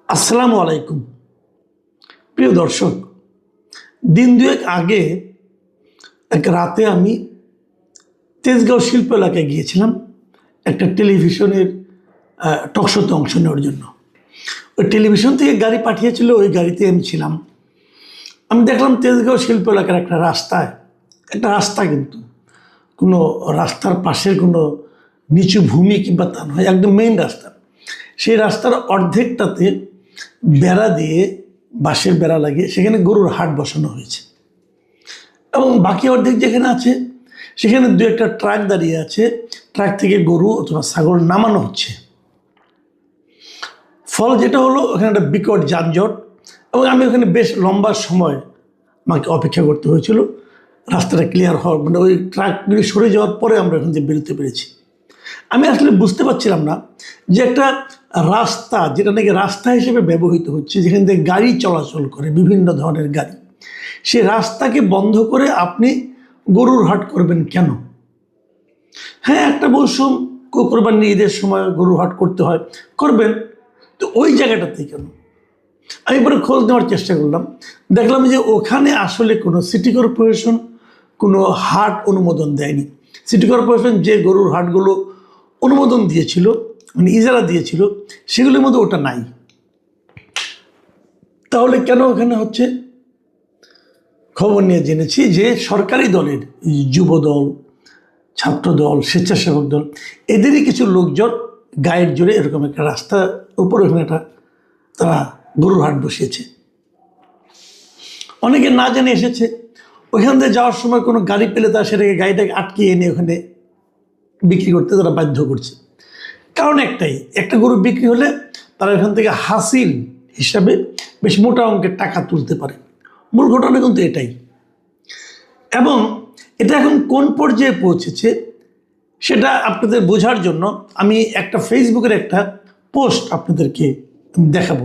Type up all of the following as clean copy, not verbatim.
আসসালামু আলাইকুম প্রিয় দর্শক। দিন দুয়েক আগে এক রাতে আমি তেজগাঁও শিল্প এলাকায় গিয়েছিলাম একটা টেলিভিশনের টকশোতে অংশ নেওয়ার জন্য। ওই টেলিভিশন থেকে গাড়ি পাঠিয়েছিল, ওই গাড়িতে আমি ছিলাম। আমি দেখলাম তেজগাঁও শিল্প এলাকার একটা রাস্তা কিন্তু কোনো রাস্তার পাশের কোনো নিচু ভূমি কিংবা তা নয়, একদম মেইন রাস্তা। সেই রাস্তার অর্ধেকটাতে বেড়া দিয়ে, বাঁশের বেড়া লাগিয়ে সেখানে গরুর হাট বসানো হয়েছে, এবং বাকি অর্ধেক যেখানে আছে সেখানে দু একটা ট্রাক দাঁড়িয়ে আছে। ট্রাক থেকে গরু অথবা ছাগল নামানো হচ্ছে। ফল যেটা হলো, ওখানে একটা বিকট যানজট, এবং আমি ওখানে বেশ লম্বা সময় আমাকে অপেক্ষা করতে হয়েছিল রাস্তাটা ক্লিয়ার হওয়ার, মানে ওই ট্রাকগুলি সরে যাওয়ার পরে আমরা ওখান থেকে বেরোতে পেরেছি। আমি আসলে বুঝতে পারছিলাম না যে একটা রাস্তা, যেটা নাকি রাস্তা হিসেবে ব্যবহৃত হচ্ছে, যেখান থেকে গাড়ি চলাচল করে, বিভিন্ন ধরনের গাড়ি, সে রাস্তাকে বন্ধ করে আপনি গরুর হাট করবেন কেন? হ্যাঁ, একটা মৌসুম কোরবানি ঈদের সময় গরুর হাট করতে হয়, করবেন, তো ওই জায়গাটাতে কেন? আমি পরে খোঁজ নেওয়ার চেষ্টা করলাম, দেখলাম যে ওখানে আসলে কোনো সিটি কর্পোরেশন কোনো হাট অনুমোদন দেয়নি। সিটি কর্পোরেশন যে গরুর হাটগুলো অনুমোদন দিয়েছিল, মানে ইজারা দিয়েছিল, সেগুলোর মধ্যে ওটা নাই। তাহলে কেন ওখানে হচ্ছে? খবর নিয়ে জেনেছি যে সরকারি দলের যুব দল, ছাত্র দল, স্বেচ্ছাসেবক দল, এদেরই কিছু লোকজন গায়ের জোরে এরকম একটা রাস্তার উপরে ওখানে তারা গরুর হাট বসিয়েছে। অনেকে না জেনে এসেছে, ওইখান থেকে যাওয়ার সময় কোনো গাড়ি পেলে তারা সেটাকে গাড়িটাকে আটকিয়ে এনে ওখানে বিক্রি করতে তারা বাধ্য করছে। কারণ একটাই, একটা গরু বিক্রি হলে তারা এখান থেকে হাসিল হিসাবে বেশ মোটা অঙ্কের টাকা তুলতে পারে। মূল ঘটনা কিন্তু এটাই। এবং এটা এখন কোন পর্যায়ে পৌঁছেছে সেটা আপনাদের বোঝার জন্য আমি একটা ফেসবুকের একটা পোস্ট আপনাদেরকে দেখাবো।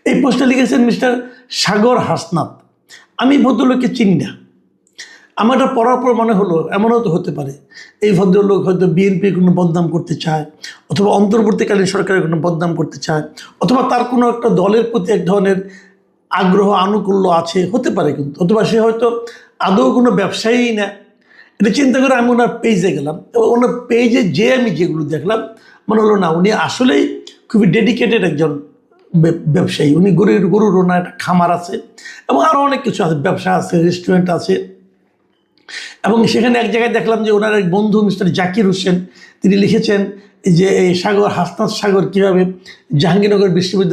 এই পোস্টটা লিখেছেন মিস্টার সাগর হাসনাত। আমি ভদ্রলোককে চিনি না, আমার এটা পড়ার পর মনে হলো এমনও তো হতে পারে এই ভদ্রলোক হয়তো বিএনপির কোনো বদনাম করতে চায়, অথবা অন্তর্বর্তীকালীন সরকারের কোনো বদনাম করতে চায়, অথবা তার কোনো একটা দলের প্রতি এক ধরনের আগ্রহ আনুকূল্য আছে, হতে পারে। কিন্তু অথবা সে হয়তো আদৌ কোনো ব্যবসায়ী না। এটা চিন্তা করে আমি ওনার পেজে গেলাম, এবং ওনার পেজে যে আমি যেগুলো দেখলাম মনে হলো না, উনি আসলেই খুবই ডেডিকেটেড একজন ব্যবসায়ী। উনি গরুর ওনার একটা খামার আছে, এবং আরও অনেক কিছু আছে, ব্যবসা আছে, রেস্টুরেন্ট আছে। এবং সেখানে এক জায়গায় দেখলাম যে ওনার এক বন্ধু মিস্টার জাকির হোসেন, তিনি লিখেছেন যে এই হাসনাত সাগর কীভাবে জাহাঙ্গীরনগর বিশ্ববিদ্যালয়